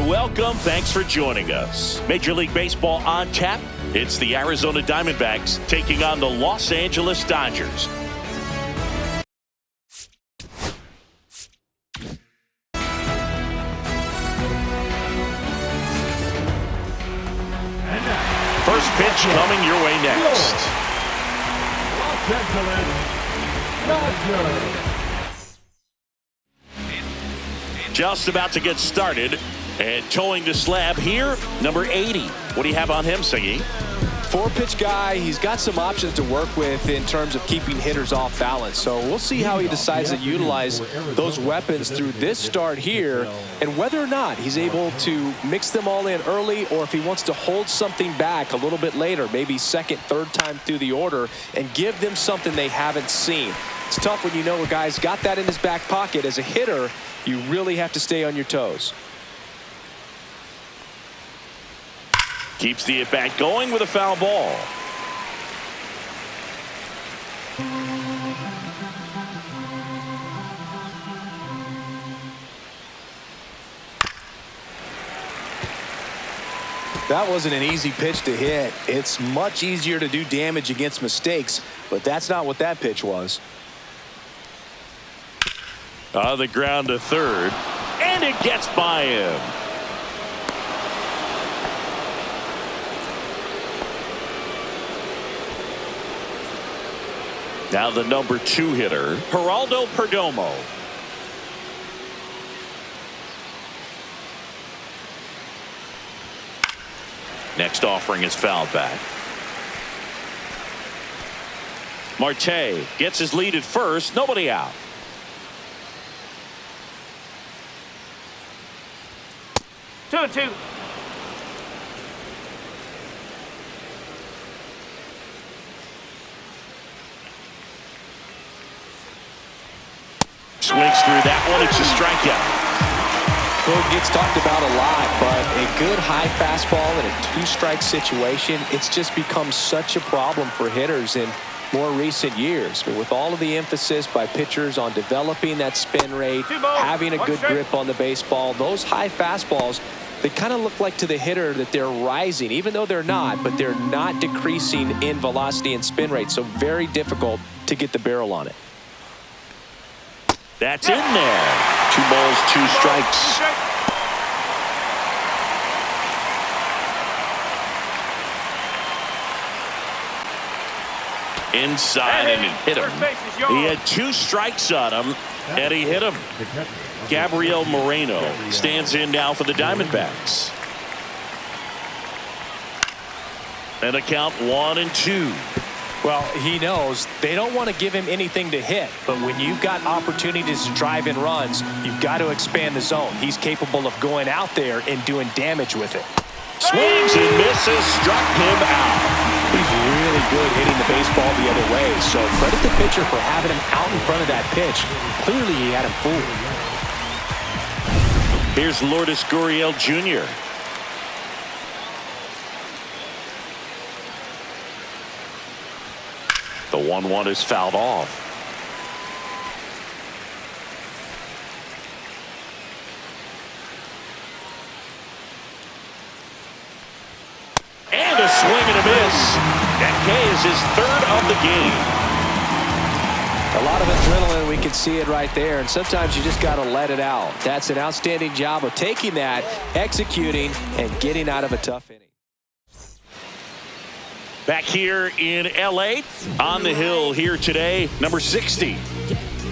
welcome. Thanks for joining us. Major League Baseball on tap. It's the Arizona Diamondbacks taking on the Los Angeles Dodgers. First pitch coming your way next. Los Angeles Dodgers. Just about to get started and towing the slab here, number 80. What do you have on him, Siggy? Four-pitch guy. He's got some options to work with in terms of keeping hitters off balance. So we'll see how he decides to utilize those weapons through this start here and whether or not he's able to mix them all in early or if he wants to hold something back a little bit later, maybe second, third time through the order and give them something they haven't seen. It's tough when you know a guy's got that in his back pocket. As a hitter, you really have to stay on your toes. Keeps the at-bat going with a foul ball. That wasn't an easy pitch to hit. It's much easier to do damage against mistakes, but that's not what that pitch was. On the ground to third, and it gets by him. Now the number 2 hitter, Geraldo Perdomo. Next offering is fouled back. Marte gets his lead at first, nobody out. Two and two. Swings through that one. It's a strikeout. Well, it gets talked about a lot, but a good high fastball in a 2-strike situation, it's just become such a problem for hitters in more recent years. But with all of the emphasis by pitchers on developing that spin rate, having a good grip on the baseball, those high fastballs, they kind of look like to the hitter that they're rising, even though they're not, but they're not decreasing in velocity and spin rate. So very difficult to get the barrel on it. That's in there. 2 balls, 2 strikes. Inside, and it hit him. He had 2 strikes on him, and he hit him. Gabriel Moreno stands in now for the Diamondbacks. And a count 1-2. Well, he knows they don't want to give him anything to hit, but when you've got opportunities to drive in runs, you've got to expand the zone. He's capable of going out there and doing damage with it. Swings and misses, struck him out. He's really good hitting the baseball the other way, so credit the pitcher for having him out in front of that pitch. Clearly, he had him fooled. Here's Lourdes Gurriel Jr. The 1-1 is fouled off. And a swing and a miss. That K is his 3rd of the game. A lot of adrenaline, we can see it right there, and sometimes you just got to let it out. That's an outstanding job of taking that, executing, and getting out of a tough inning. Back here in L.A. on the hill here today, number 60.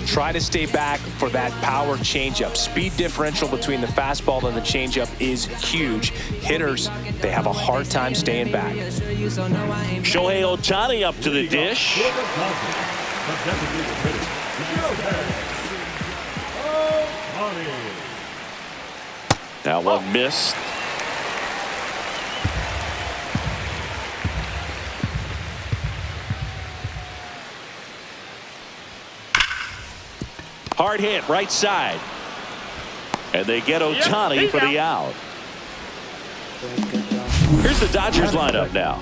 Try to stay back for that power changeup. Speed differential between the fastball and the changeup is huge. Hitters, they have a hard time staying back. Shohei Ohtani up to the dish. Now one missed. Hard hit, right side. And they get Ohtani for the out. Here's the Dodgers lineup now.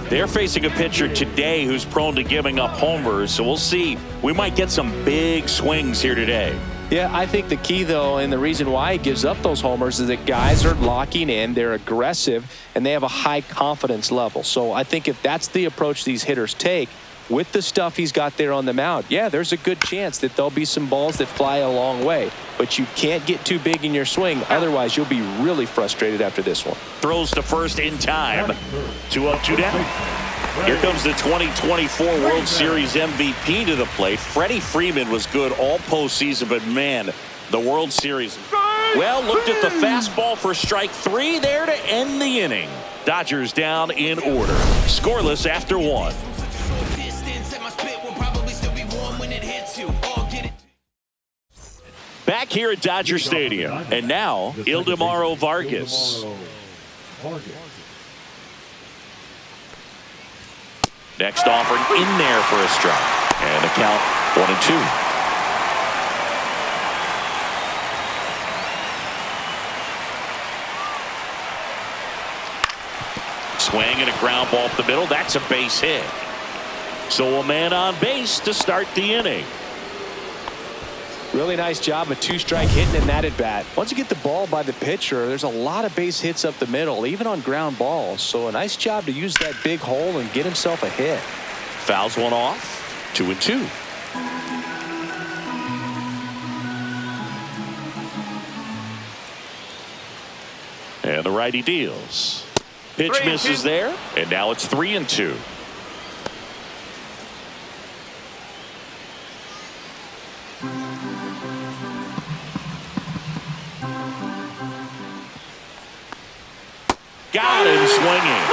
They're facing a pitcher today who's prone to giving up homers, so we'll see. We might get some big swings here today. Yeah, I think the key, though, and the reason why he gives up those homers is that guys are locking in, they're aggressive, and they have a high confidence level. So I think if that's the approach these hitters take, with the stuff he's got there on the mound, yeah, there's a good chance that there'll be some balls that fly a long way. But you can't get too big in your swing. Otherwise, you'll be really frustrated after this one. Throws to first in time. 2 up, 2 down. Here comes the 2024 World Series MVP to the plate. Freddie Freeman was good all postseason, but man, the World Series. Well, looked at the fastball for strike 3 there to end the inning. Dodgers down in order. Scoreless after 1. Back here at Dodger Stadium. And now, Ildemaro Vargas. Next offering in there for a strike. And the count 1-2. Swing and a ground ball up the middle. That's a base hit. So a man on base to start the inning. Really nice job of 2-strike hitting in that at bat. Once you get the ball by the pitcher, there's a lot of base hits up the middle, even on ground balls. So a nice job to use that big hole and get himself a hit. Fouls one off. 2-2. And the righty deals. Pitch misses there, and now it's 3-2. Got him swinging.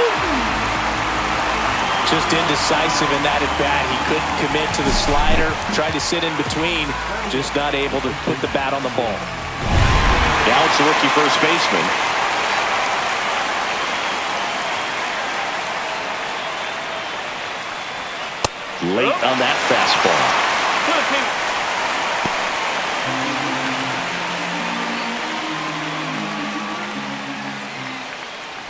Just indecisive in that at bat. He couldn't commit to the slider. Tried to sit in between. Just not able to put the bat on the ball. Now it's the rookie first baseman. Late on that fastball.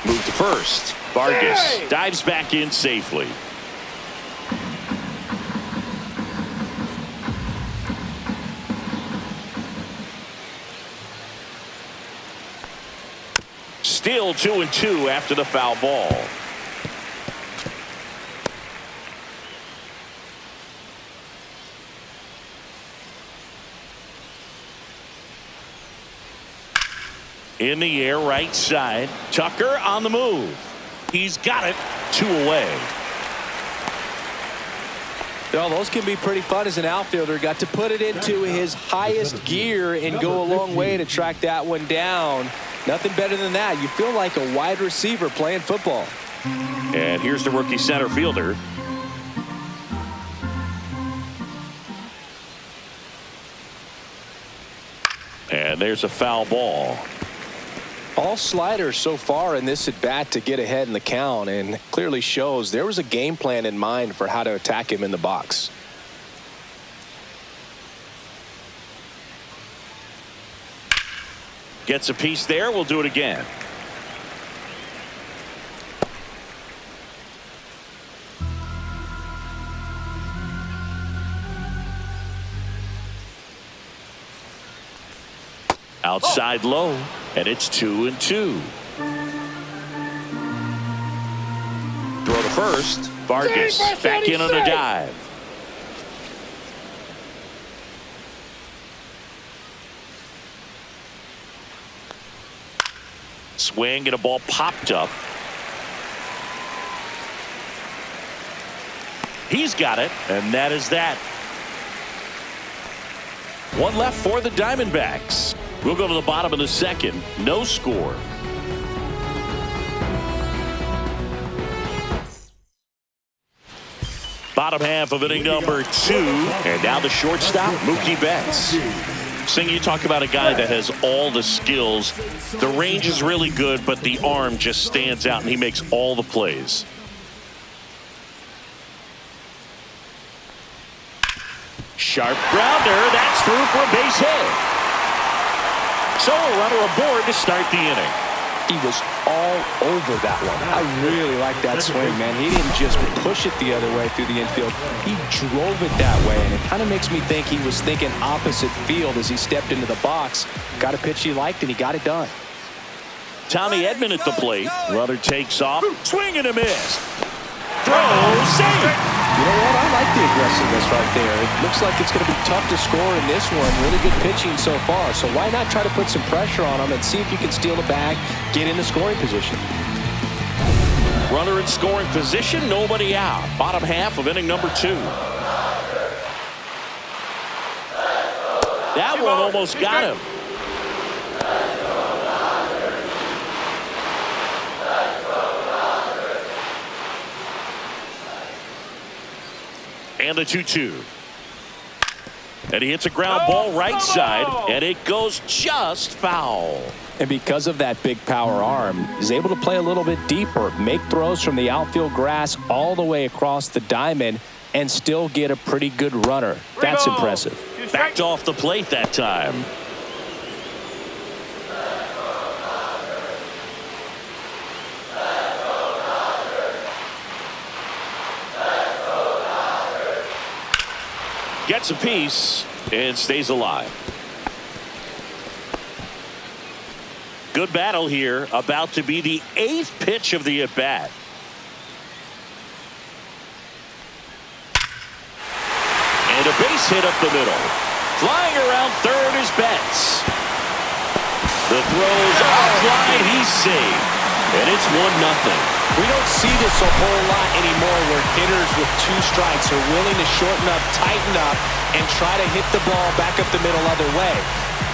Move to first. Vargas dives back in safely. Still 2-2 after the foul ball. In the air, right side. Tucker on the move. He's got it. 2 away. Well, those can be pretty fun as an outfielder. Got to put it into his highest gear and go a long way to track that one down. Nothing better than that. You feel like a wide receiver playing football. And here's the rookie center fielder. And there's a foul ball. All sliders so far in this at bat to get ahead in the count, and clearly shows there was a game plan in mind for how to attack him in the box. Gets a piece there. We'll do it again. Outside low, and it's 2-2. Throw to first. Vargas back in on a dive. Swing and a ball popped up. He's got it, and that is that. One left for the Diamondbacks. We'll go to the bottom of the second. No score. Bottom half of inning number 2. And now the shortstop, Mookie Betts. Sing, you talk about a guy that has all the skills. The range is really good, but the arm just stands out, and he makes all the plays. Sharp grounder. That's through for a base hit. So a runner aboard to start the inning. He was all over that one. I really like that swing, man. He didn't just push it the other way through the infield. He drove it that way, and it kind of makes me think he was thinking opposite field as he stepped into the box. Got a pitch he liked, and he got it done. Tommy Edman at the plate. Runner takes off. Swing and a miss. Throw, save. You know what? I like the aggressiveness right there. It looks like it's going to be tough to score in this one. Really good pitching so far. So why not try to put some pressure on him and see if you can steal the bag, get into scoring position. Runner in scoring position, nobody out. Bottom half of inning number 2. That one almost got him. And the 2-2. And he hits a ground ball right side, and it goes just foul. And because of that big power arm, he's able to play a little bit deeper, make throws from the outfield grass all the way across the diamond, and still get a pretty good runner. That's impressive. Backed off the plate that time. Gets a piece and stays alive. Good battle here, about to be the 8th pitch of the at-bat. And a base hit up the middle. Flying around third is Betts. The throw's offline, he's safe. And it's 1-0. We don't see this a whole lot anymore where hitters with 2 strikes are willing to shorten up, tighten up, and try to hit the ball back up the middle other way.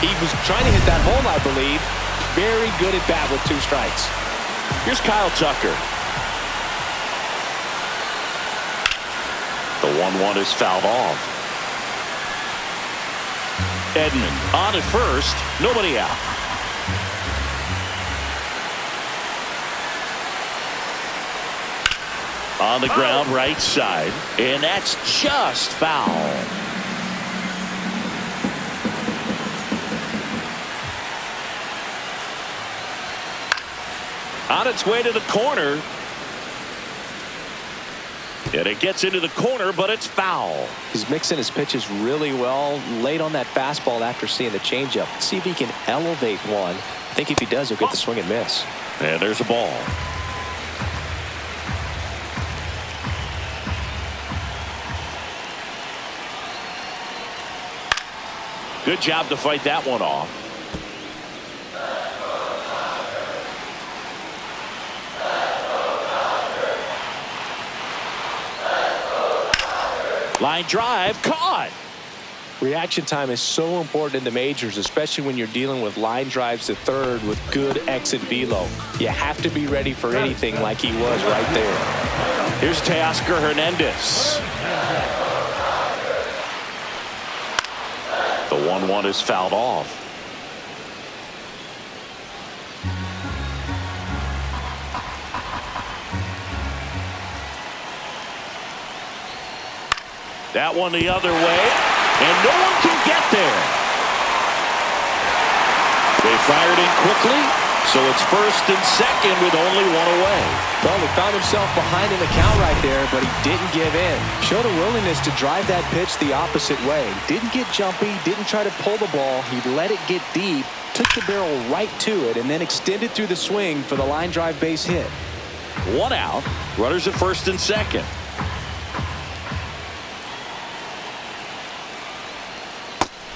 He was trying to hit that hole, I believe. Very good at bat with 2 strikes. Here's Kyle Tucker. The 1-1 is fouled off. Edman on at first, nobody out. On the ground right side, and that's just foul. On its way to the corner. And it gets into the corner, but it's foul. He's mixing his pitches really well. Late on that fastball after seeing the changeup. Let's see if he can elevate one. I think if he does, he'll get the swing and miss. And there's a ball. Good job to fight that one off. Line drive, caught. Reaction time is so important in the majors, especially when you're dealing with line drives to third with good exit velo. You have to be ready for anything like he was right there. Here's Teoscar Hernandez. The 1-1 is fouled off. That one the other way, and no one can get there. They fired in quickly, so it's first and second with only 1 away. Well, he found himself behind in the count right there, but he didn't give in. Showed a willingness to drive that pitch the opposite way. Didn't get jumpy, didn't try to pull the ball. He let it get deep, took the barrel right to it, and then extended through the swing for the line drive base hit. 1 out, runners at first and second.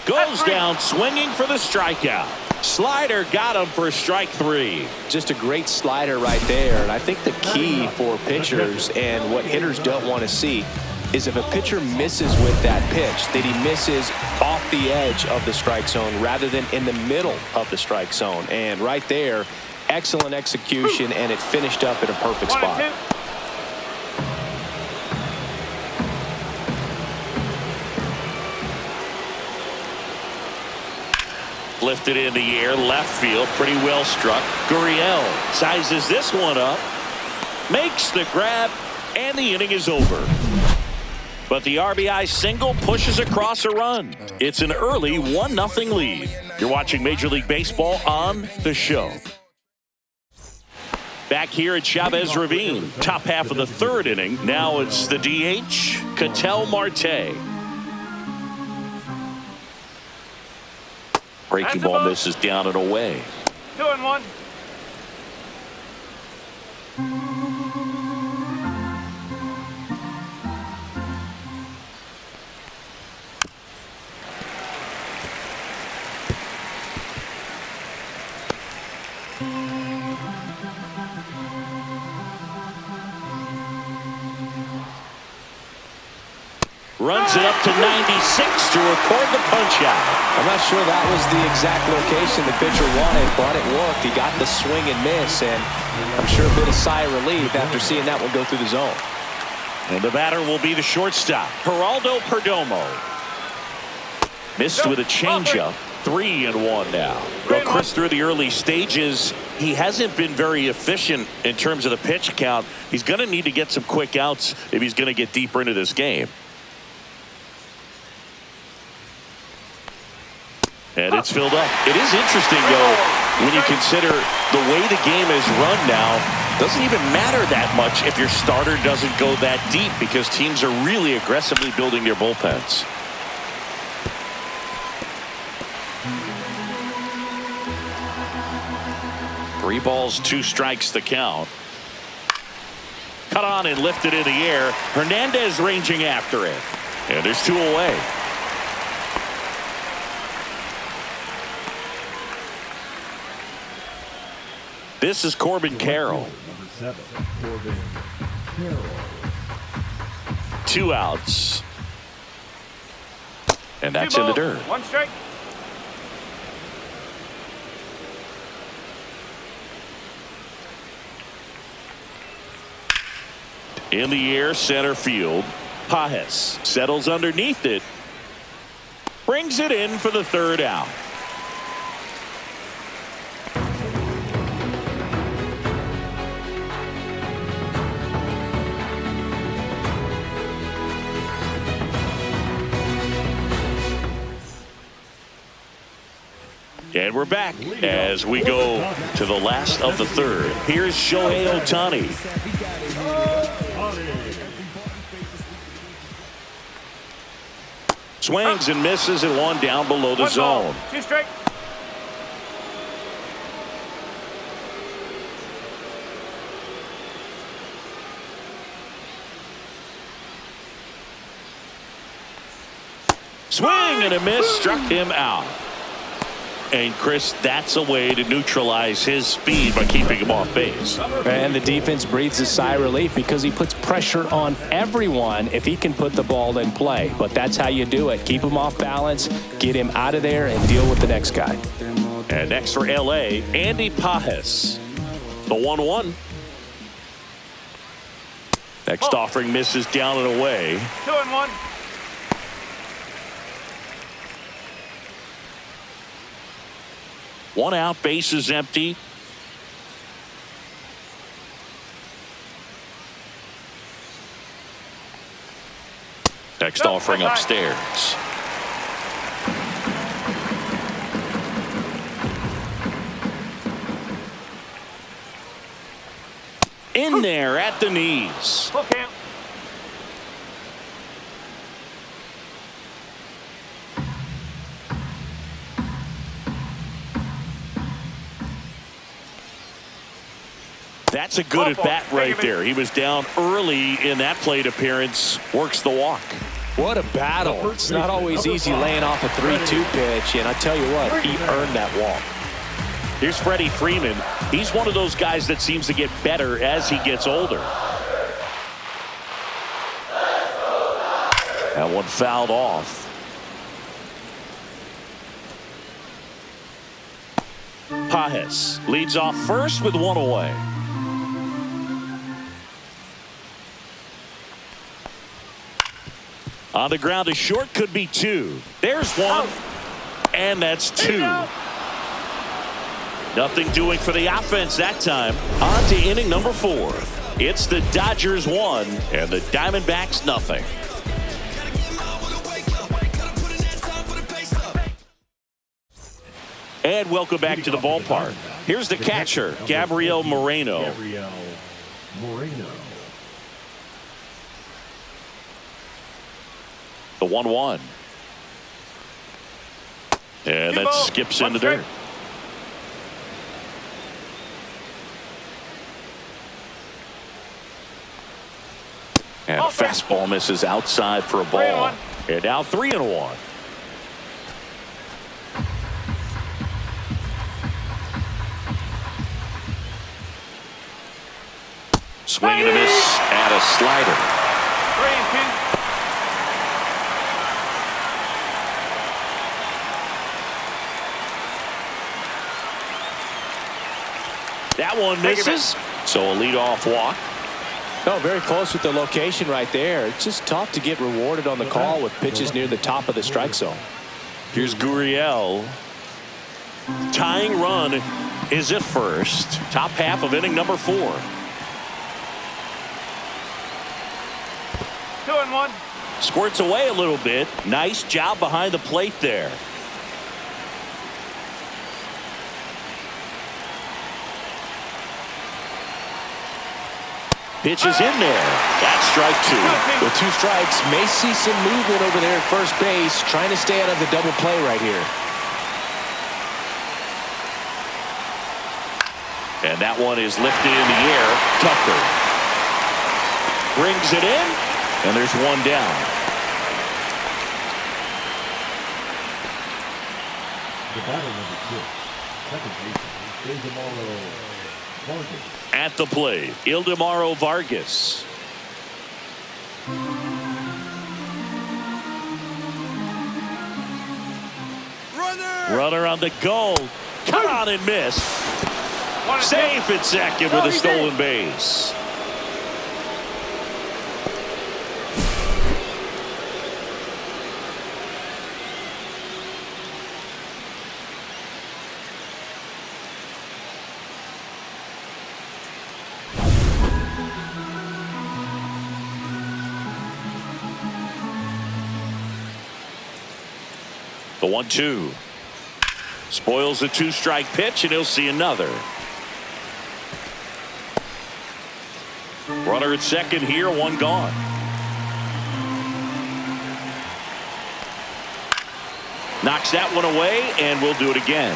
Goes down swinging for the strikeout. Slider got him for strike 3. Just a great slider right there. And I think the key for pitchers and what hitters don't want to see is if a pitcher misses with that pitch, that he misses off the edge of the strike zone rather than in the middle of the strike zone. And right there, excellent execution, and it finished up in a perfect spot. Lifted in the air, left field, pretty well struck. Gurriel sizes this one up, makes the grab, and the inning is over. But the RBI single pushes across a run. It's an early 1-0 lead. You're watching Major League Baseball on The Show. Back here at Chavez Ravine, top half of the third inning. Now it's the DH, Ketel Marte. Breaking ball misses down and away. 2-1. Runs it up to 96 to record the punch out. I'm not sure that was the exact location the pitcher wanted, but it worked. He got the swing and miss, and I'm sure a bit of sigh of relief after seeing that one go through the zone. And the batter will be the shortstop, Geraldo Perdomo. Missed with a changeup. 3-1 now. Well, Chris, through the early stages, he hasn't been very efficient in terms of the pitch count. He's going to need to get some quick outs if he's going to get deeper into this game. And it's filled up. It is interesting, though, when you consider the way the game is run now. Doesn't even matter that much if your starter doesn't go that deep, because teams are really aggressively building their bullpens. Three balls, 2 strikes the count. Cut on and lifted in the air. Hernandez ranging after it. And there's 2 away. This is Corbin Carroll. Number 7, Corbin Carroll. 2 outs. And that's 2 in the balls, dirt. 1 strike. In the air, center field. Pajes settles underneath it. Brings it in for the 3rd out. And we're back as we go to the last of the 3rd. Here's Shohei Ohtani. Swings and misses and 1 down below the 1 ball, zone. 2 strike. Swing and a miss, struck him out. And Chris, that's a way to neutralize his speed by keeping him off base. And the defense breathes a sigh of relief because he puts pressure on everyone if he can put the ball in play. But that's how you do it. Keep him off balance, get him out of there, and deal with the next guy. And next for L.A., Andy Pajes. The 1-1. Next offering misses down and away. 2-1. One out, base is empty. Next offering upstairs. In there at the knees. Full count. That's a good at bat right there. He was down early in that plate appearance. Works the walk. What a battle. It's not always easy laying off a 3-2 pitch, and I tell you what, he earned that walk. Here's Freddie Freeman. He's one of those guys that seems to get better as he gets older. That one fouled off. Pajes leads off first with 1 away. On the ground, a short, could be 2. There's 1, and that's 2. Nothing doing for the offense that time. On to inning number 4. It's the Dodgers 1 and the Diamondbacks nothing. And welcome back to the ballpark. Here's the catcher, Gabriel Moreno. Gabriel Moreno. The 1-1. And that skips into dirt. And a fastball misses outside for a ball. And now 3-1. Swing and a miss at a slider. 3-2. That one misses. So a leadoff walk. Oh, very close with the location right there. It's just tough to get rewarded on the call with pitches near the top of the strike zone. Here's Gurriel. Tying run is at first. Top half of inning number 4. 2-1. Squirts away a little bit. Nice job behind the plate there. Pitch is in there. That's strike 2. With 2 strikes, may see some movement over there at first base, trying to stay out of the double play right here. And that one is lifted in the air. Tucker brings it in, and there's one down. The batter number 6, second baseman, Ildemaro Vargas. At the plate, Ildemaro Vargas. Runner on the goal. Come on and miss. Safe at second with a stolen base. The 1-2. Spoils the 2-strike pitch, and he'll see another. Runner at second here, one gone. Knocks that one away, and we'll do it again.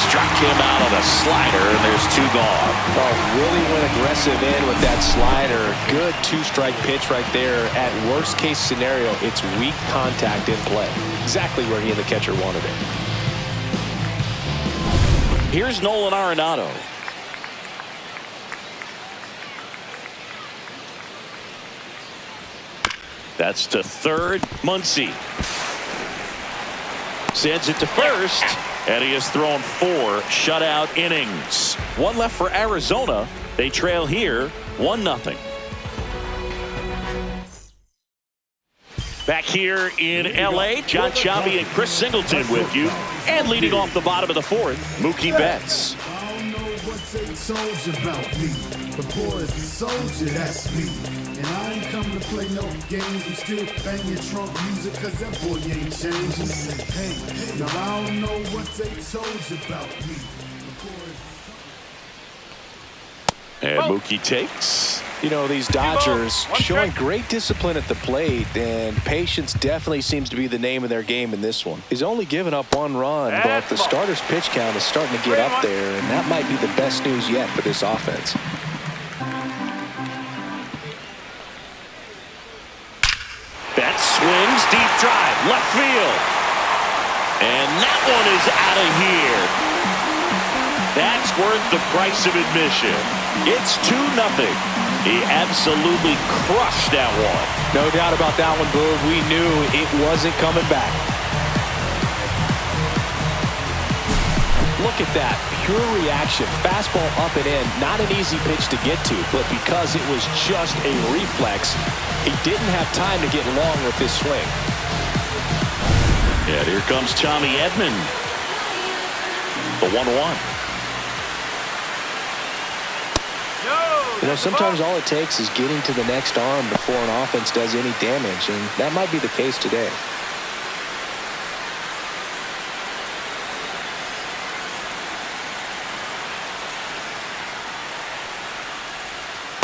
Struck him out on a slider, and there's 2 gone. Oh, really went aggressive in with that slider. Good 2-strike pitch right there. At worst case scenario, it's weak contact in play. Exactly where he and the catcher wanted it. Here's Nolan Arenado. That's to third. Muncy sends it to first. And he has thrown 4 shutout innings. One left for Arizona. They trail here 1-0. Back here in L.A., John Sciambi and Chris Singleton with you. And leading off the bottom of the 4th, Mookie Betts. I don't know what they told you about me. The boy is a soldier, that's me. And I ain't come to play no games. I'm still banging trunk music cause that boy ain't changing. Hey, now I don't know what they told you about me. And Mookie takes. You know, these Dodgers showing great discipline at the plate, and patience definitely seems to be the name of their game in this one. He's only given up 1 run, but the starter's pitch count is starting to get up there, and that might be the best news yet for this offense. Betts swings, deep drive, left field. And that one is out of here. That's worth the price of admission. It's 2-0. He absolutely crushed that one. No doubt about that one, Boog. We knew it wasn't coming back. Look at that. Pure reaction. Fastball up and in. Not an easy pitch to get to, but because it was just a reflex, he didn't have time to get long with this swing. Yeah, here comes Tommy Edman. The 1-1. You know, sometimes all it takes is getting to the next arm before an offense does any damage, and that might be the case today.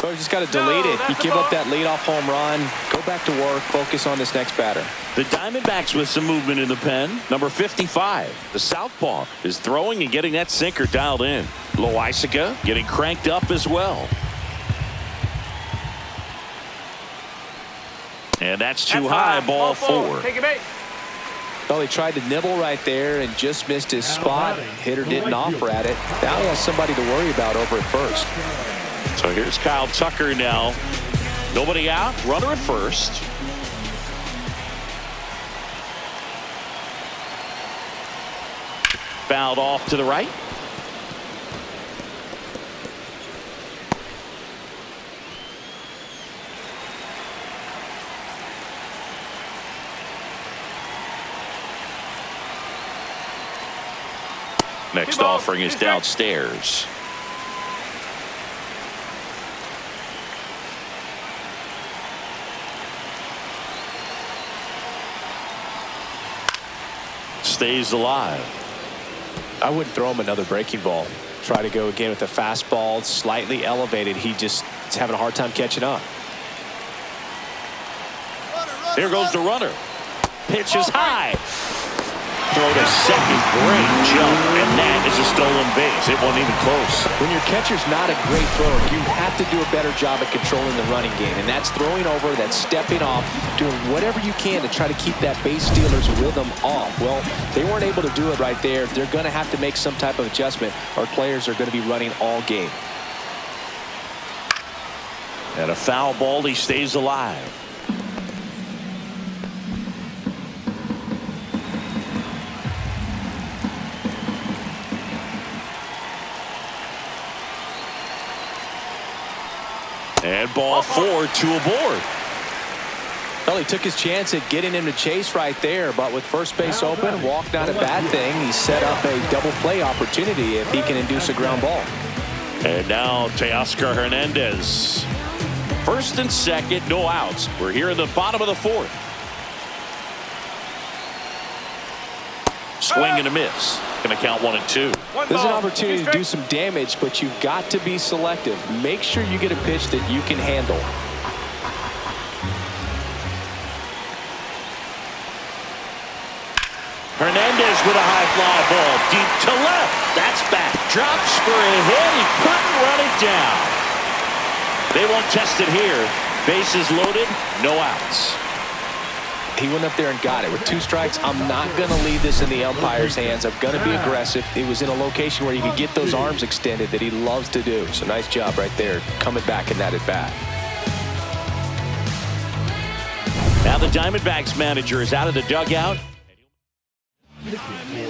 So you just got to delete it. You give up that leadoff home run, go back to work, focus on this next batter. The Diamondbacks with some movement in the pen. Number 55, the southpaw, is throwing and getting that sinker dialed in. Loaisiga getting cranked up as well. And that's too high, ball 4. Take a base. Well, he tried to nibble right there and just missed his spot. Hitter didn't offer at it. Now he has somebody to worry about over at first. So here's Kyle Tucker now. Nobody out, runner at first. Fouled off to the right. Next offering is downstairs. Stays alive. I wouldn't throw him another breaking ball. Try to go again with a fastball, slightly elevated. He just is having a hard time catching up. Here goes the runner. Pitch is high. Throw to second. Great jump. And that is a stolen base. It wasn't even close. When your catcher's not a great thrower, you have to do a better job at controlling the running game. And that's throwing over, that's stepping off, doing whatever you can to try to keep that base stealer's rhythm off. Well, they weren't able to do it right there. They're going to have to make some type of adjustment. Our players are going to be running all game. And a foul ball. He stays alive. And ball 4, 2 aboard. Well, he took his chance at getting him to chase right there, but with first base open, walk not a bad thing. He set up a double play opportunity if he can induce a ground ball. And now Teoscar Hernandez. First and second, no outs. We're here in the bottom of the 4th. Swing and a miss. Going to count 1 and 2. There's an opportunity to do some damage, but you've got to be selective. Make sure you get a pitch that you can handle. Hernandez with a high fly ball deep to left. That's back. Drops for a hit. He couldn't run it down. They won't test it here. Bases loaded. No outs. He went up there and got it. With 2 strikes, I'm not going to leave this in the umpire's hands. I'm going to be aggressive. It was in a location where you could get those arms extended that he loves to do. So nice job right there, coming back in that at bat. Now the Diamondbacks manager is out of the dugout.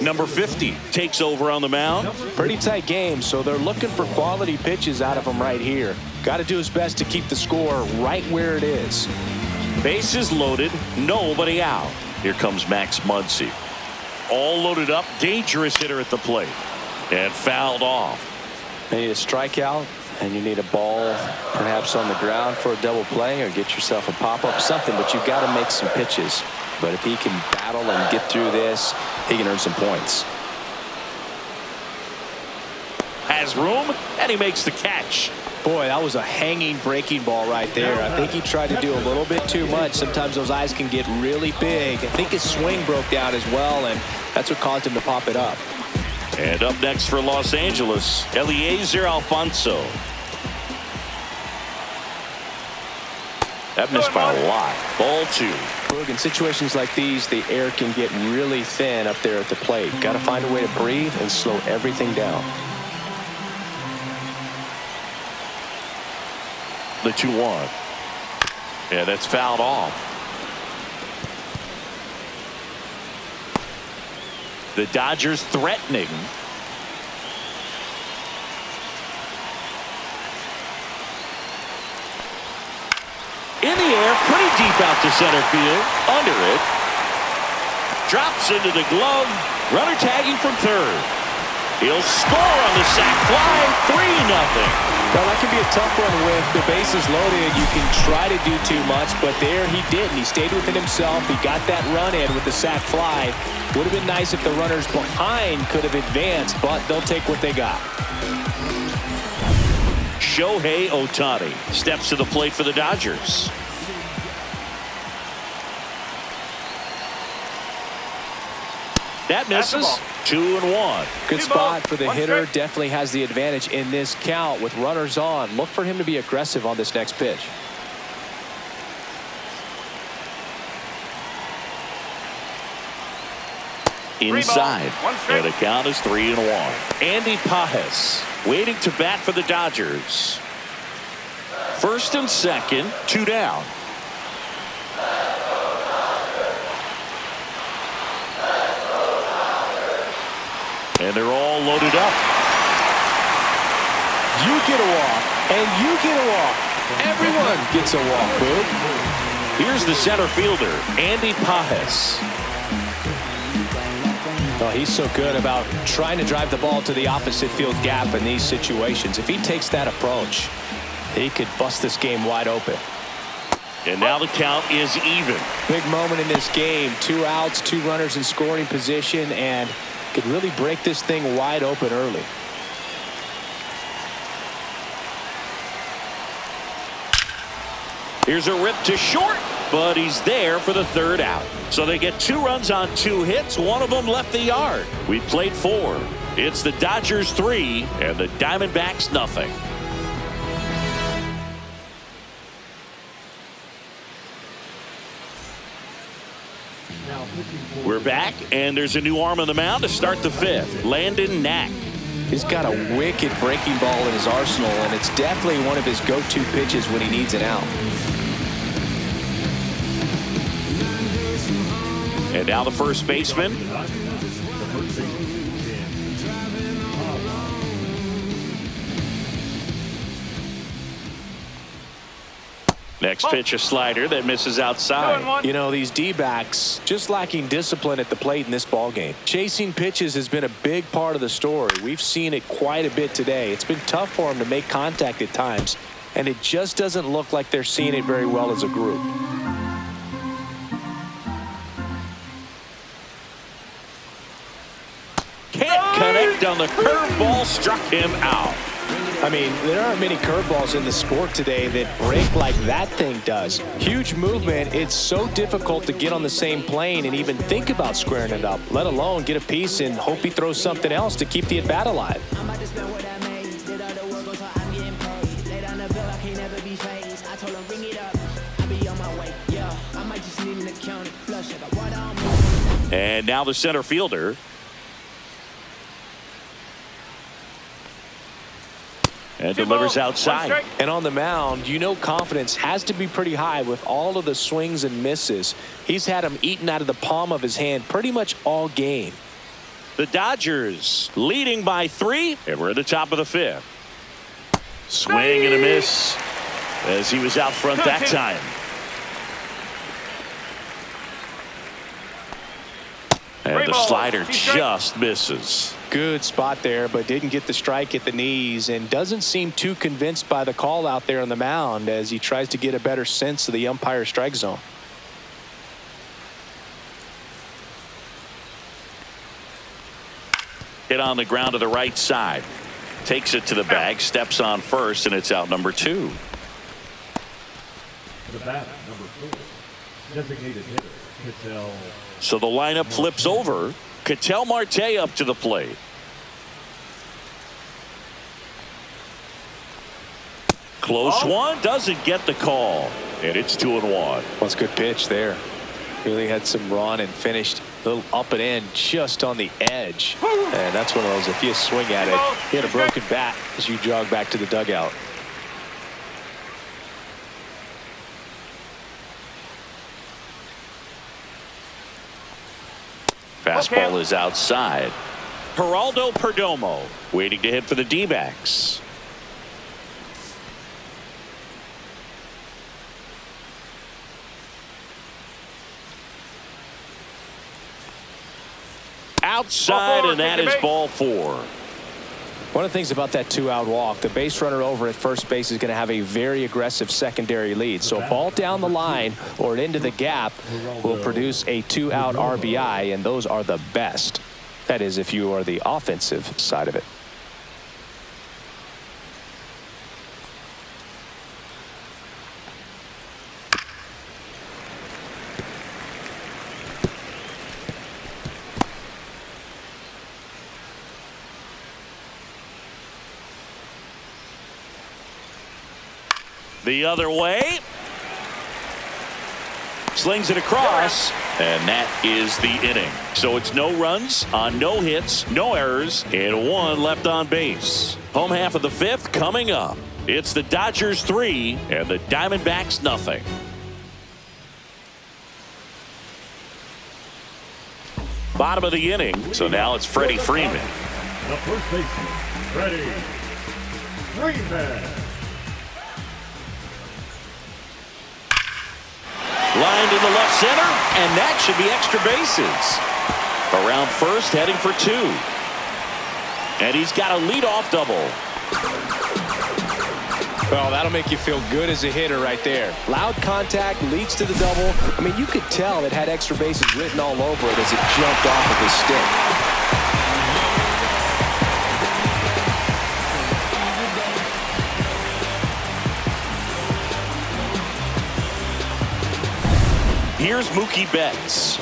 Number 50 takes over on the mound. Pretty tight game, so they're looking for quality pitches out of him right here. Got to do his best to keep the score right where it is. Bases loaded, nobody out. Here comes Max Muncy. All loaded up, dangerous hitter at the plate. And fouled off. You need a strikeout, and you need a ball perhaps on the ground for a double play, or get yourself a pop-up, something, but you've got to make some pitches. But if he can battle and get through this, he can earn some points. Has room, and he makes the catch. Boy, that was a hanging breaking ball right there. I think he tried to do a little bit too much. Sometimes those eyes can get really big. I think his swing broke down as well, and that's what caused him to pop it up. And up next for Los Angeles, Eliezer Alfonso. That missed by a lot. Ball 2. Boog, in situations like these, the air can get really thin up there at the plate. Got to find a way to breathe and slow everything down. The 2-1. Yeah, that's fouled off. The Dodgers threatening. In the air, pretty deep out to center field. Under it. Drops into the glove. Runner tagging from third. He'll score on the sac fly. 3-0. Well, that can be a tough one with the bases loaded. You can try to do too much, but there he didn't. He stayed within himself. He got that run in with the sac fly. Would have been nice if the runners behind could have advanced, but they'll take what they got. Shohei Ohtani steps to the plate for the Dodgers. That misses. 2-1. Good spot for the hitter. Definitely has the advantage in this count with runners on. Look for him to be aggressive on this next pitch. Inside. And the count is 3-1. Andy Pages waiting to bat for the Dodgers. First and second, 2 down. And they're all loaded up. You get a walk, and you get a walk. Everyone gets a walk, Boog. Here's the center fielder, Andy Pages. Oh, he's so good about trying to drive the ball to the opposite field gap in these situations. If he takes that approach, he could bust this game wide open. And now the count is even. Big moment in this game. 2 outs, 2 runners in scoring position, and could really break this thing wide open early. Here's a rip to short, but he's there for the 3rd out. So they get 2 runs on 2 hits. One of them left the yard. We played 4. It's the Dodgers 3 and the Diamondbacks nothing. We're back, and there's a new arm on the mound to start the 5th. Landon Knack. He's got a wicked breaking ball in his arsenal, and it's definitely one of his go-to pitches when he needs an out. And now the first baseman. Next pitch, a slider that misses outside. You know, these D-backs just lacking discipline at the plate in this ball game. Chasing pitches has been a big part of the story. We've seen it quite a bit today. It's been tough for them to make contact at times, and it just doesn't look like they're seeing it very well as a group. Can't connect on the curveball, struck him out. I mean, there aren't many curveballs in the sport today that break like that thing does. Huge movement. It's so difficult to get on the same plane and even think about squaring it up, let alone get a piece and hope he throws something else to keep the at-bat alive. And now the center fielder. And delivers outside. And on the mound, you know confidence has to be pretty high with all of the swings and misses. He's had them eaten out of the palm of his hand pretty much all game. The Dodgers leading by 3, and we're at the top of the 5th. Swing and a miss as he was out front that time. And the slider just misses. Good spot there, but didn't get the strike at the knees and doesn't seem too convinced by the call out there on the mound as he tries to get a better sense of the umpire's strike zone. Hit on the ground to the right side. Takes it to the bag, steps on first, and it's out number 2. The bat, number 4. Designated hitter, Ketel. So the lineup flips over. Ketel Marte up to the plate. Close one, doesn't get the call. And it's 2-1. Well, it's a good pitch there. Really had some run and finished a little up and in just on the edge. And that's one of those, if you swing at it, hit a broken bat as you jog back to the dugout. Fastball is outside. Geraldo Perdomo waiting to hit for the D-backs. Outside, and that is ball 4. One of the things about that 2-out walk, the base runner over at first base is going to have a very aggressive secondary lead. So a ball down the line or into the gap will produce a 2-out RBI, and those are the best. That is, if you are the offensive side of it. The other way. Slings it across, and that is the inning. So it's no runs on no hits, no errors, and 1 left on base. Home half of the 5th coming up. It's the Dodgers 3 and the Diamondbacks nothing. Bottom of the inning, so now it's Freddie Freeman. The first baseman, Freddie Freeman. Lined in the left center, and that should be extra bases. Around first, heading for 2. And he's got a leadoff double. Well, that'll make you feel good as a hitter right there. Loud contact leads to the double. I mean, you could tell it had extra bases written all over it as it jumped off of his stick. Here's Mookie Betts.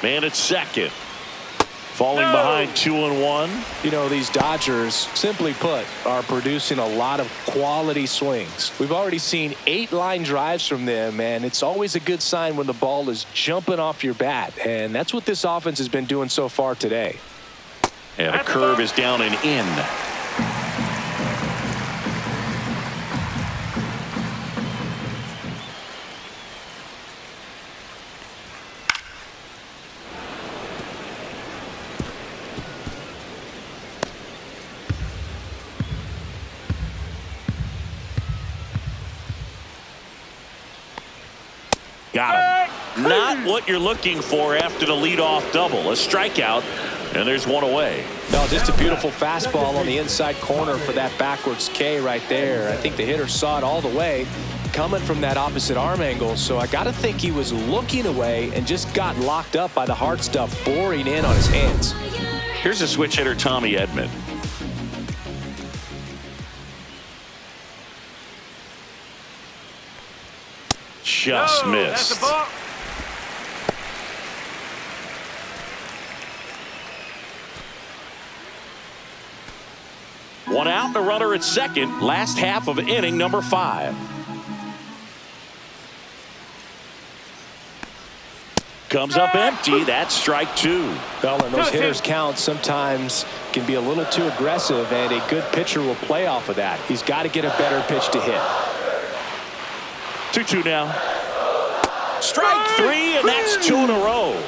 Man at second. Falling behind 2-1. You know, these Dodgers, simply put, are producing a lot of quality swings. We've already seen 8 line drives from them, and it's always a good sign when the ball is jumping off your bat. And that's what this offense has been doing so far today. And a curve is down and in. Got him. Not what you're looking for after the leadoff double. A strikeout, and there's 1 away. No, just a beautiful fastball on the inside corner for that backwards K right there. I think the hitter saw it all the way coming from that opposite arm angle. So I got to think he was looking away and just got locked up by the hard stuff boring in on his hands. Here's a switch hitter, Tommy Edman. Just missed. That's a ball. One out and a runner at second. Last half of inning number 5. Comes up empty. That's strike 2. Well, and those hitters count sometimes can be a little too aggressive, and a good pitcher will play off of that. He's got to get a better pitch to hit. 2-2 now. Strike 3, and that's 2 in a row.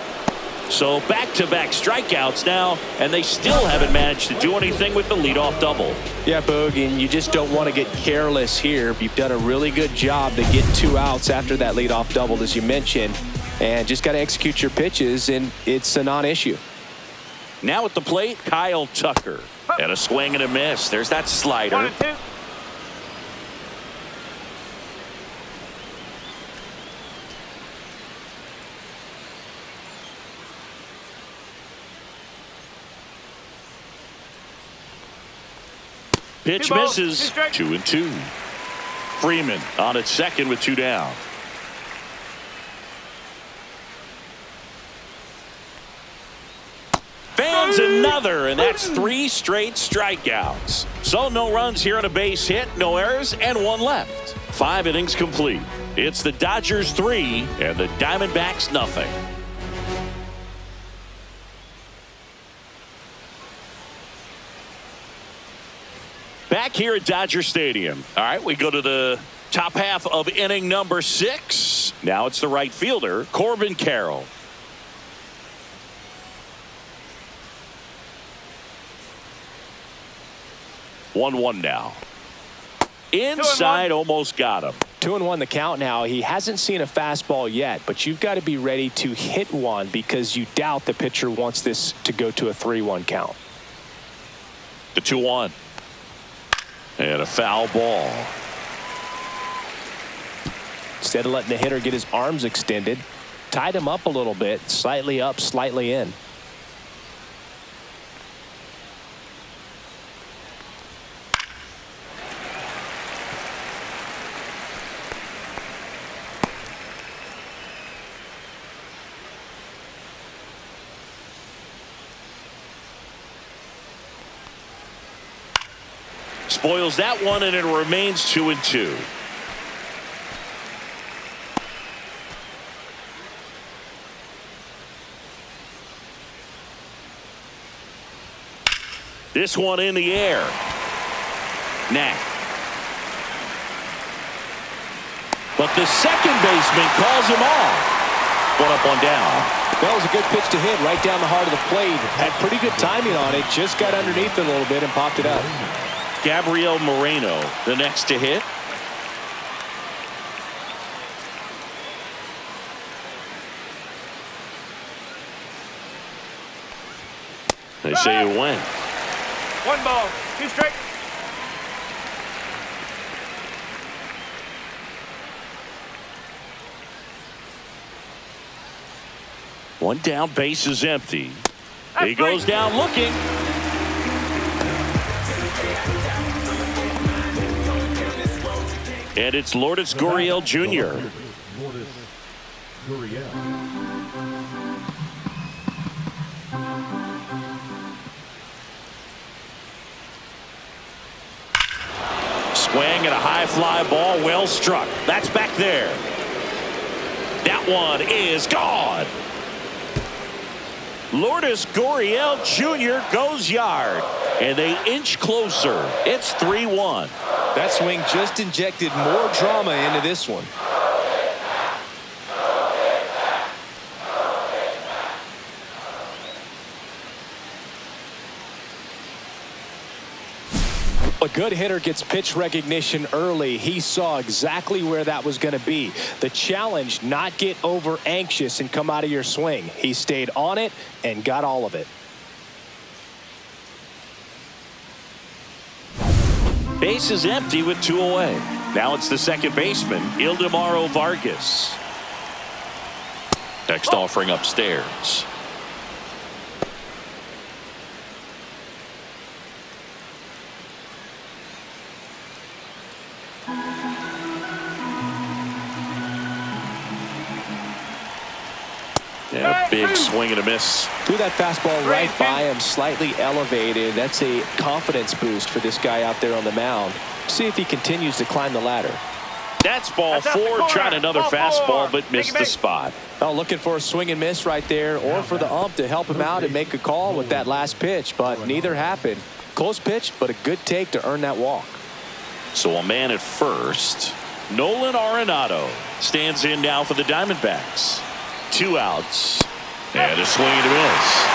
So back-to-back strikeouts now, and they still haven't managed to do anything with the leadoff double. Yeah, Boog, and you just don't want to get careless here. You've done a really good job to get 2 outs after that leadoff double, as you mentioned, and just got to execute your pitches, and it's a non-issue. Now at the plate, Kyle Tucker. And a swing and a miss. There's that slider. 1-2. Pitch 2 balls, misses. 2 strikes. 2-2. Freeman on at second with 2 down. Fans another, and that's 3 straight strikeouts. So no runs here on a base hit, no errors, and 1 left. 5 innings complete. It's the Dodgers 3 and the Diamondbacks nothing. Back here at Dodger Stadium. All right, we go to the top half of inning number 6. Now it's the right fielder, Corbin Carroll. One now. Inside, almost got him. 2-1 the count now. He hasn't seen a fastball yet, but you've got to be ready to hit one because you doubt the pitcher wants this to go to a 3-1 count. The 2-1. And a foul ball. Instead of letting the hitter get his arms extended, tied him up a little bit, slightly up, slightly in. Spoils that one, and it remains 2-2. This one in the air. Knack. But the second baseman calls him off. 1 up, 1 down. That was a good pitch to hit right down the heart of the plate. Had pretty good timing on it. Just got underneath it a little bit and popped it up. Gabriel Moreno, the next to hit. They say it went. 1 ball, 2 strikes. One down, base is empty. He goes down looking. And it's Lourdes Gurriel Jr. Lourdes Gurriel. Swing and a high fly ball, well struck. That's back there. That one is gone. Lourdes Gurriel Jr. goes yard, and they inch closer. It's 3-1. That swing just injected more drama into this one. A good hitter gets pitch recognition early. He saw exactly where that was going to be. The challenge, not get over anxious and come out of your swing. He stayed on it and got all of it. Base is empty with 2 away. Now it's the second baseman, Ildemaro Vargas. Next offering upstairs. Yeah, big swing and a miss. Threw that fastball right by him, slightly elevated. That's a confidence boost for this guy out there on the mound. See if he continues to climb the ladder. That's ball 4. Tried another fastball, but missed the spot. Oh, looking for a swing and miss right there, or for the ump to help him out and make a call with that last pitch, but neither happened. Close pitch, but a good take to earn that walk. So a man at first. Nolan Arenado stands in now for the Diamondbacks. 2 outs. And a swing and a miss.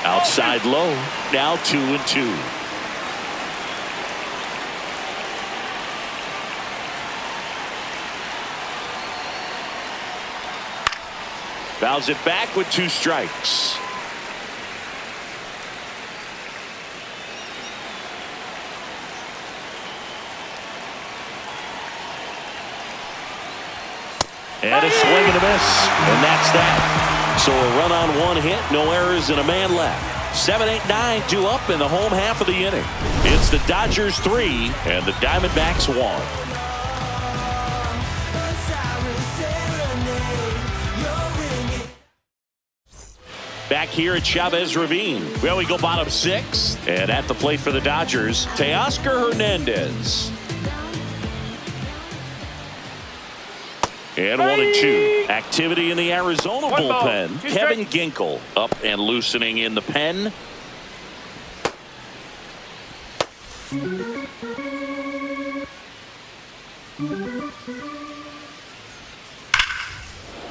1-2. Outside low. Now 2-2. Fouls it back with 2 strikes. And a swing and a miss. And that's that. So a run on 1 hit, no errors, and a man left. 7, 8, 9, 2 up in the home half of the inning. It's the Dodgers 3 and the Diamondbacks 1. Back here at Chavez Ravine. Well, we go bottom 6. And at the plate for the Dodgers, Teoscar Hernandez. And 1-2. Activity in the Arizona bullpen. Kevin Ginkel up and loosening in the pen.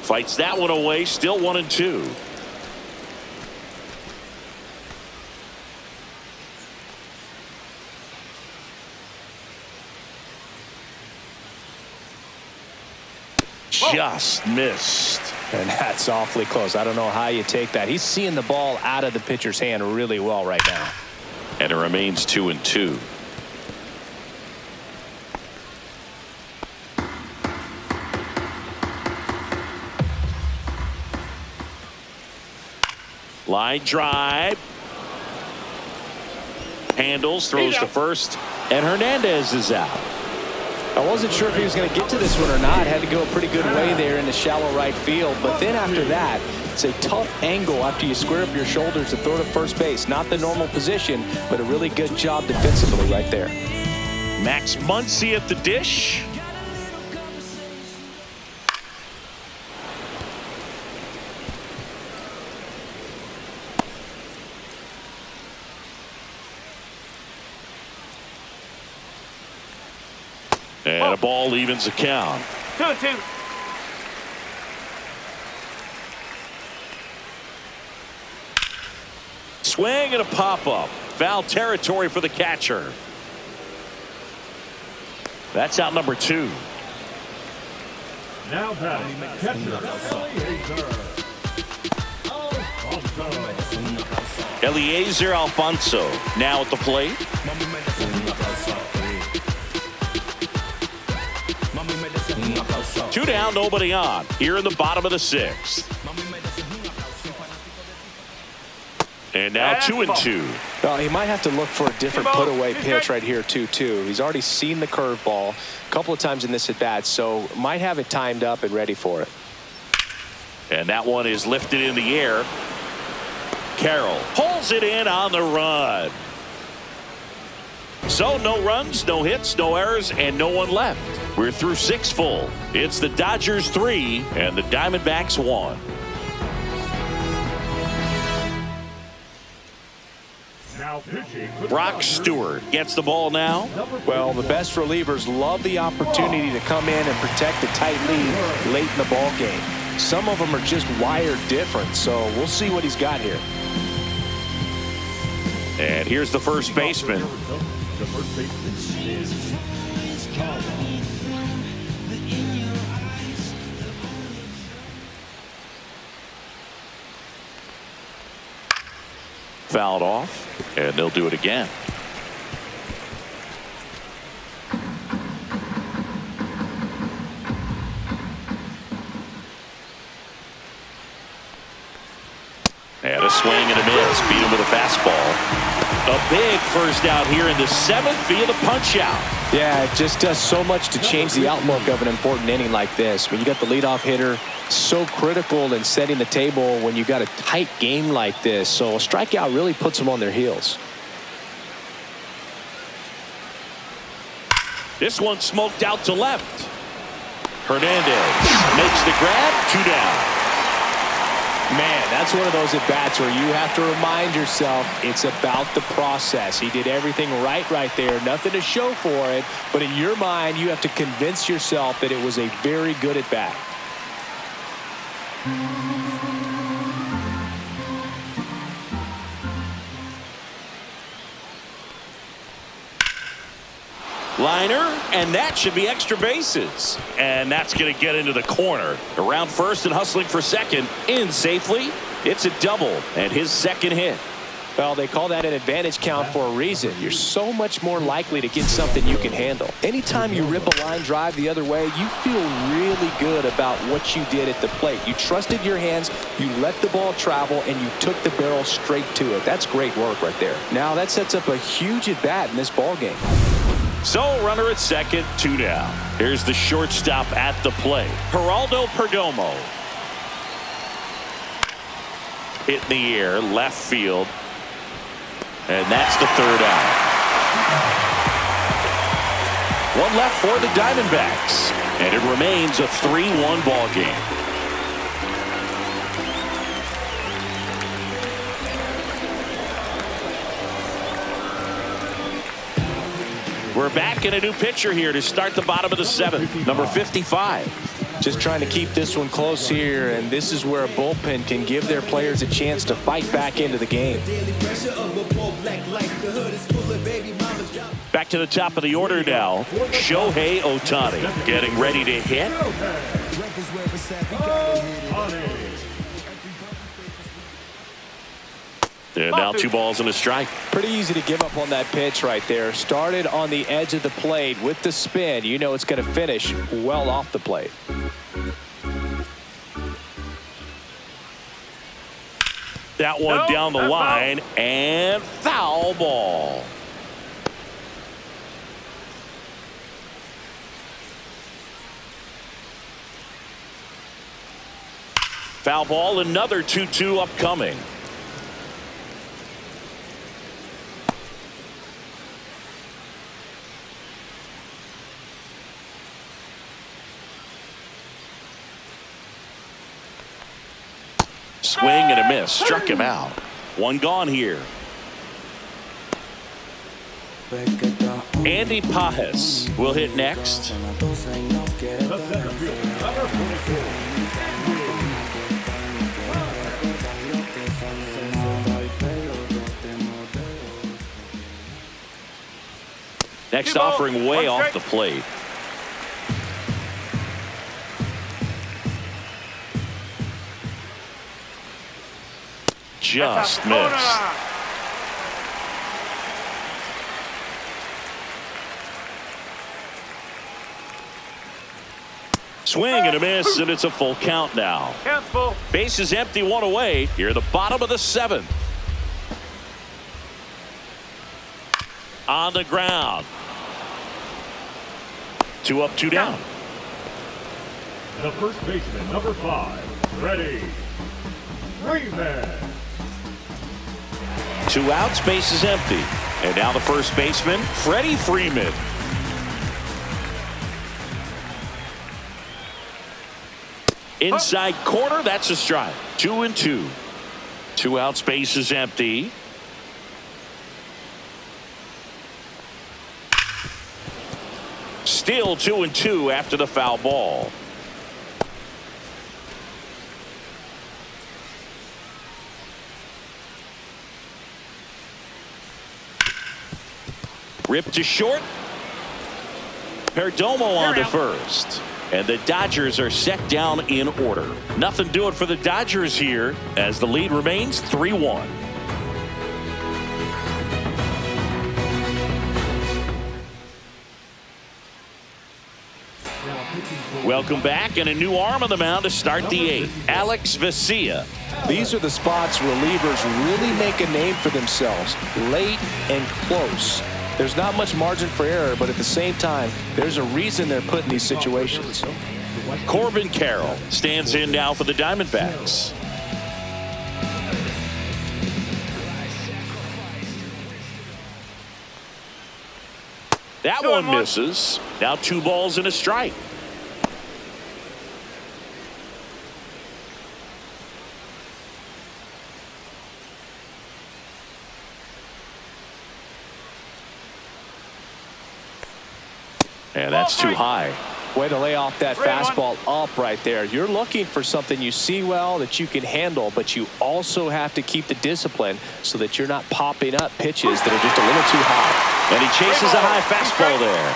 Fights that one away. Still 1-2. just missed. And that's awfully close. I don't know how you take that. He's seeing the ball out of the pitcher's hand really well right now. And it remains 2-2. Line drive. Handles, throws to first, and Hernandez is out. I wasn't sure if he was going to get to this one or not. Had to go a pretty good way there in the shallow right field. But then after that, it's a tough angle after you square up your shoulders to throw to first base. Not the normal position, but a really good job defensively right there. Max Muncy at the dish. And a ball evens the count. 2-2. Swing and a pop-up. Foul territory for the catcher. That's out number 2. Now batting, catcher, Eliezer Alfonso now at the plate. Two down, nobody on. Here in the bottom of the 6th. And now 2-2. Well, he might have to look for a different put-away pitch right here, 2-2. He's already seen the curveball a couple of times in this at-bat, so might have it timed up and ready for it. And that one is lifted in the air. Carroll pulls it in on the run. So no runs, no hits, no errors, and no one left. We're through 6 full. It's the Dodgers 3 and the Diamondbacks 1. now pitching. Brock Stewart gets the ball now. Well, the best relievers love the opportunity to come in and protect a tight lead late in the ball game. Some of them are just wired different, so we'll see what he's got here. And here's the first baseman. The first baseman is Charles. Fouled off, and they'll do it again. And a swing and a miss. Beat him with a fastball. A big first out here in the 7th via the punch out. Yeah, it just does so much to change the outlook of an important inning like this. When you got the leadoff hitter, so critical in setting the table when you got a tight game like this. So a strikeout really puts them on their heels. This one smoked out to left. Hernandez makes the grab. 2 down. Man, that's one of those at-bats where you have to remind yourself it's about the process. He did everything right there. Nothing to show for it. But in your mind, you have to convince yourself that it was a very good at-bat. Liner, and that should be extra bases. And that's going to get into the corner. Around first and hustling for second. In safely. It's a double and his second hit. Well, they call that an advantage count for a reason. You're so much more likely to get something you can handle. Anytime you rip a line drive the other way, you feel really good about what you did at the plate. You trusted your hands, you let the ball travel, and you took the barrel straight to it. That's great work right there. Now that sets up a huge at-bat in this ball game. So runner at second, 2 down. Here's the shortstop at the plate. Geraldo Perdomo. Hit in the air, left field. And that's the 3rd out. One left for the Diamondbacks. And it remains a 3-1 ball game. We're back in a new pitcher here to start the bottom of the 7th. Number 55. Just trying to keep this one close here, and this is where a bullpen can give their players a chance to fight back into the game. Back to the top of the order now. Shohei Ohtani getting ready to hit. And now 2 balls and a strike. Pretty easy to give up on that pitch right there. Started on the edge of the plate with the spin. You know it's going to finish well off the plate. That one down the line and foul ball. Foul ball, another 2-2 upcoming. Swing and a miss. Struck him out. 1 gone here. Andy Pajes will hit next. The center fielder, number 44. Next offering way off the plate. Just missed. Swing and a miss, and it's a full count now. Base is empty, 1 away. Here at the bottom of the 7th. On the ground. 2 up, 2 down. The first baseman, number 5, Freddie Freeman. 2 outs, base is empty. And now the first baseman, Freddie Freeman. Inside corner, that's a strike. 2-2. 2 outs, base is empty. Still 2-2 after the foul ball. Ripped to short. Perdomo on to first. And the Dodgers are set down in order. Nothing doing for the Dodgers here as the lead remains 3-1. Welcome back, and a new arm on the mound to start the 8th. Alex Vesia. These are the spots relievers really make a name for themselves. Late and close. There's not much margin for error, but at the same time, there's a reason they're put in these situations. Corbin Carroll stands in now for the Diamondbacks. That one misses. Now 2 balls and a strike. And that's too high. Way to lay off that fastball up right there. You're looking for something you see well that you can handle, but you also have to keep the discipline so that you're not popping up pitches that are just a little too high. And he chases a high fastball there.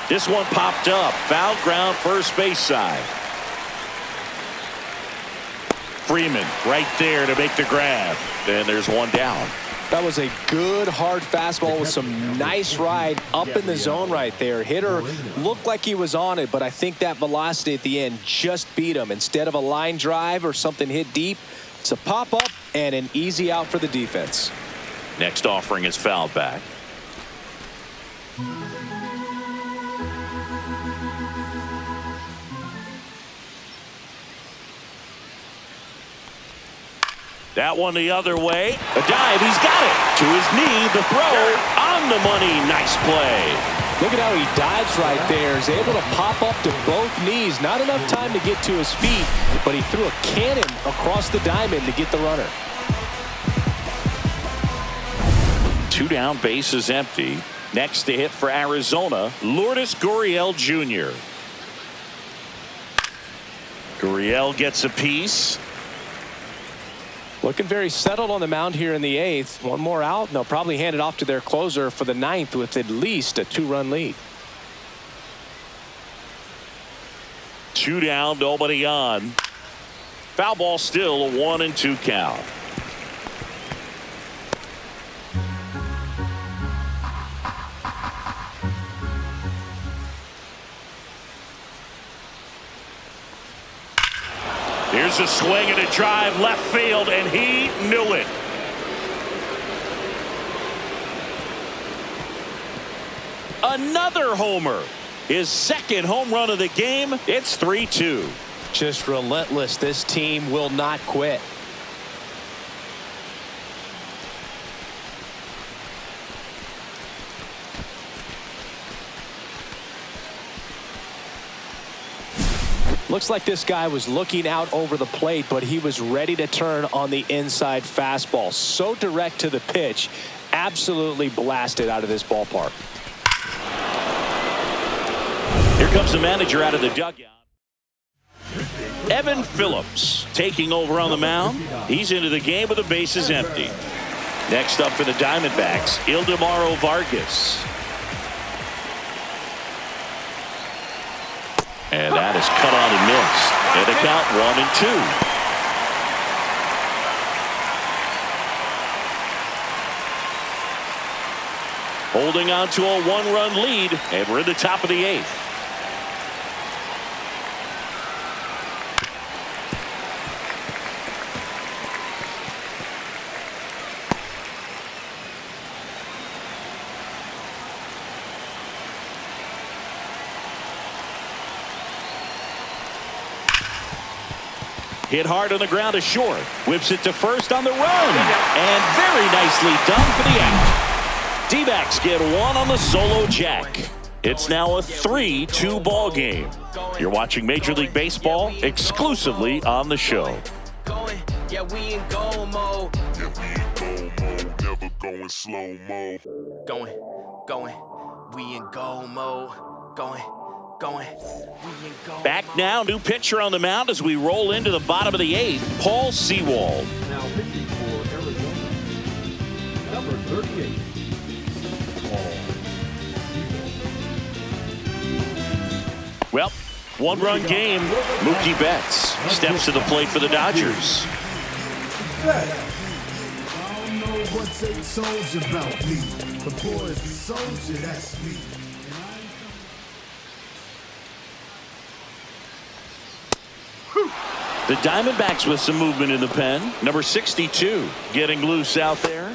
This one popped up. Foul ground, first base side. Freeman right there to make the grab. And there's 1 down. That was a good hard fastball with some nice ride up in the zone right there. Hitter looked like he was on it, but I think that velocity at the end just beat him. Instead of a line drive or something hit deep, it's a pop up and an easy out for the defense. Next offering is fouled back. That one the other way. A dive. He's got it. To his knee. The throw on the money. Nice play. Look at how he dives right there. He's able to pop up to both knees. Not enough time to get to his feet, but he threw a cannon across the diamond to get the runner. 2 down, base is empty. Next to hit for Arizona, Lourdes Gurriel Jr. Gurriel gets a piece. Looking very settled on the mound here in the 8th. One more out, and they'll probably hand it off to their closer for the 9th with at least a 2-run lead. 2 down, nobody on. Foul ball still, a 1-2 count. Here's a swing and a drive left field, and he knew it. Another homer. His second home run of the game. It's 3-2. Just relentless. This team will not quit. Looks like this guy was looking out over the plate, but he was ready to turn on the inside fastball. So direct to the pitch. Absolutely blasted out of this ballpark. Here comes the manager out of the dugout. Evan Phillips taking over on the mound. He's into the game with the bases empty. Next up for the Diamondbacks, Ildemaro Vargas. And that is cut on and missed. And a count 1-2. Holding on to a 1-run lead, and we're in the top of the 8th. Hit hard on the ground to short. Whips it to first on the run. And very nicely done for the out. D-backs get one on the solo jack. It's now a 3-2 ball game. You're watching Major League Baseball exclusively on the show. Yeah, we in go mode. Never going slow mo. Going. We in go mode. Going. We in go. Back now, new pitcher on the mound as we roll into the bottom of the 8th, Paul Sewald. Now pitching for Arizona, number 38, Paul Sewald. Well, 1-run game. Mookie Betts steps to the plate for the Dodgers. I don't know what they told you about me. The boy is a soldier, that's me. And I ain't The Diamondbacks with some movement in the pen. Number 62 getting loose out there.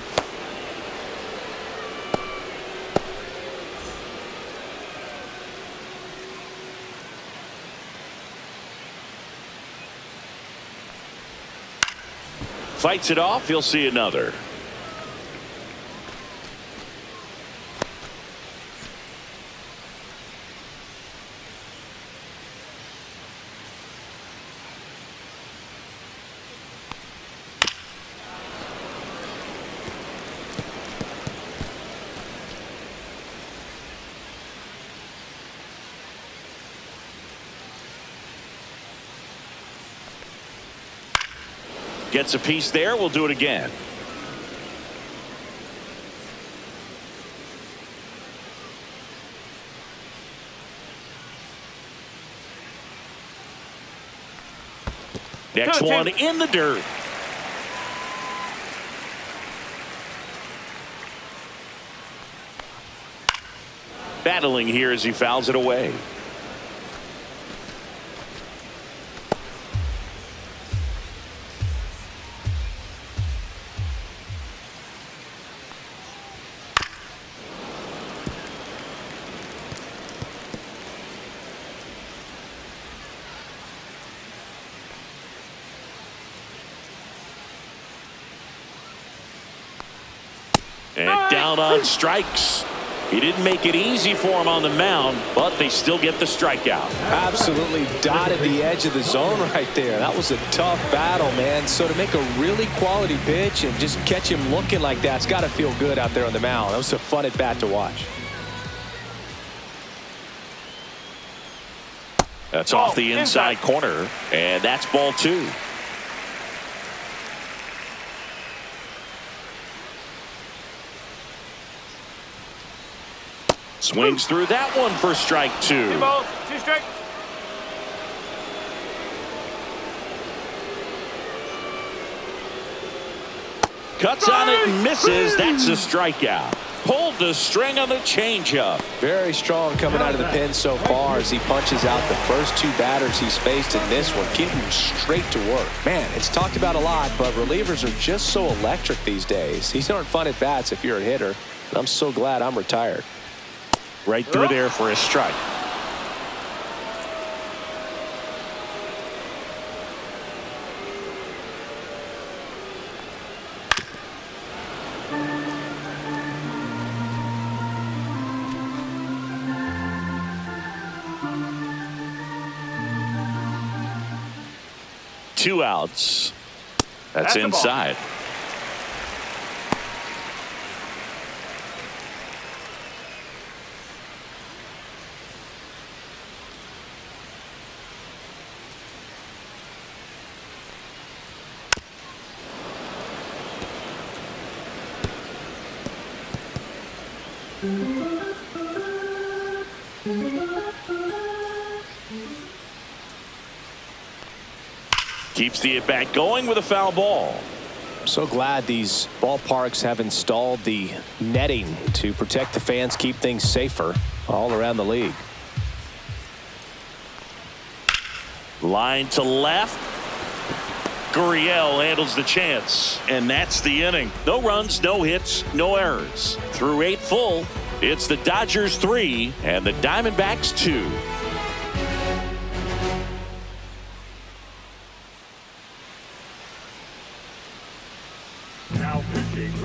Fights it off. He'll see another. Gets a piece there. We'll do it again. Next one in the dirt. Battling here as he fouls it away. And down on strikes. He didn't make it easy for him on the mound, but they still get the strikeout. Absolutely dotted the edge of the zone right there. That was a tough battle, man. So to make a really quality pitch and just catch him looking like that, it's got to feel good out there on the mound. That was a fun at bat to watch. That's off the inside corner, and that's ball 2. Swings through that one for strike 2. 2 balls, 2 strikes. Cuts on it and misses. That's a strikeout. Pulled the string on the changeup. Very strong coming out of the pen so far as he punches out the first 2 batters he's faced in this one, getting straight to work. Man, it's talked about a lot, but relievers are just so electric these days. These aren't fun at bats if you're a hitter, and I'm so glad I'm retired. Right through there for a strike. Two outs. That's inside. Keeps the at-bat going with a foul ball. I'm so glad these ballparks have installed the netting to protect the fans, keep things safer all around the league. Line to left. Gurriel handles the chance, and that's the inning. No runs, no hits, no errors. Through 8 full, it's the Dodgers 3 and the Diamondbacks 2.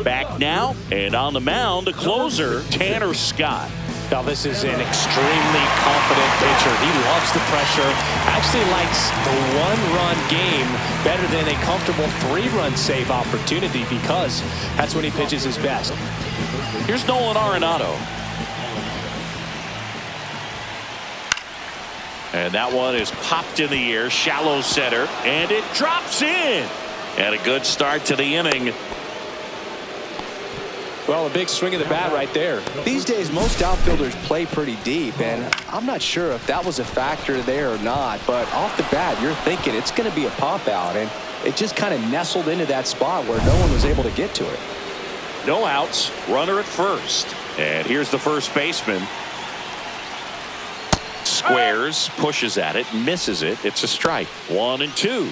Back now, and on the mound, the closer, Tanner Scott. Now this is an extremely confident pitcher. He loves the pressure. Actually likes the 1-run game better than a comfortable 3-run save opportunity because that's when he pitches his best. Here's Nolan Arenado. And that one is popped in the air, shallow center, and it drops in. And a good start to the inning. Well, a big swing of the bat right there. These days, most outfielders play pretty deep, and I'm not sure if that was a factor there or not, but off the bat, you're thinking it's going to be a pop out, and it just kind of nestled into that spot where no one was able to get to it. No outs, runner at first. And here's the first baseman. Squares, pushes at it, misses it. It's a strike. 1-2.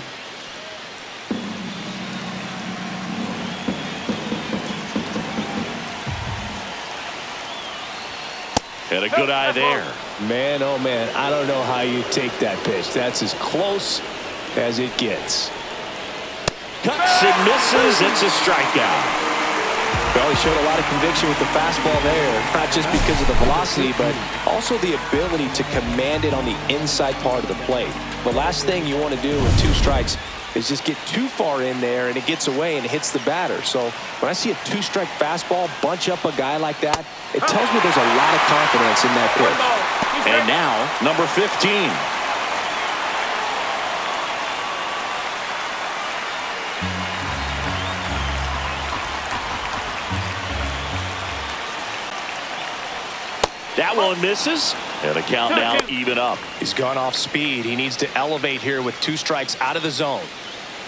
And a good eye there. Man, oh man, I don't know how you take that pitch. That's as close as it gets. Cuts and misses. It's a strikeout. Well, he showed a lot of conviction with the fastball there, not just because of the velocity, but also the ability to command it on the inside part of the plate. The last thing you want to do with 2 strikes is just get too far in there and it gets away and it hits the batter. So when I see a 2-strike fastball bunch up a guy like that, it tells me there's a lot of confidence in that pitch. And now, number 15. That one misses, and a count now even up. He's gone off speed. He needs to elevate here with 2 strikes out of the zone.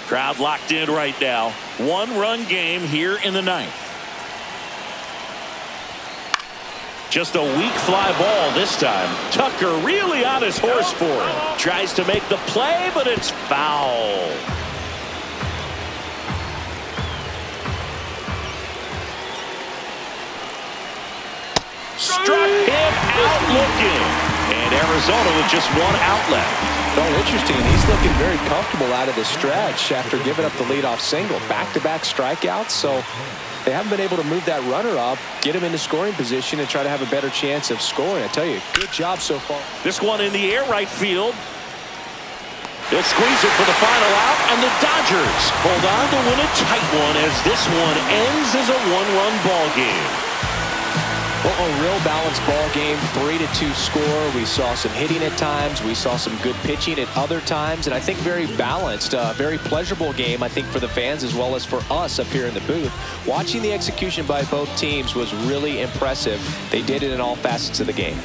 Crowd locked in right now. 1-run game here in the 9th. Just a weak fly ball this time. Tucker really on his horse for it. Tries to make the play, but it's foul. Struck him out looking. And Arizona with just 1 outlet. Well, interesting. He's looking very comfortable out of the stretch after giving up the leadoff single. Back-to-back strikeouts, so they haven't been able to move that runner up, get him into scoring position, and try to have a better chance of scoring. I tell you, good job so far. This one in the air, right field. They'll squeeze it for the final out, and the Dodgers hold on to win a tight one as this one ends as a 1-run ball game. Well, a real balanced ball game, 3-2 score. We saw some hitting at times. We saw some good pitching at other times. And I think very balanced, very pleasurable game, I think, for the fans as well as for us up here in the booth. Watching the execution by both teams was really impressive. They did it in all facets of the game.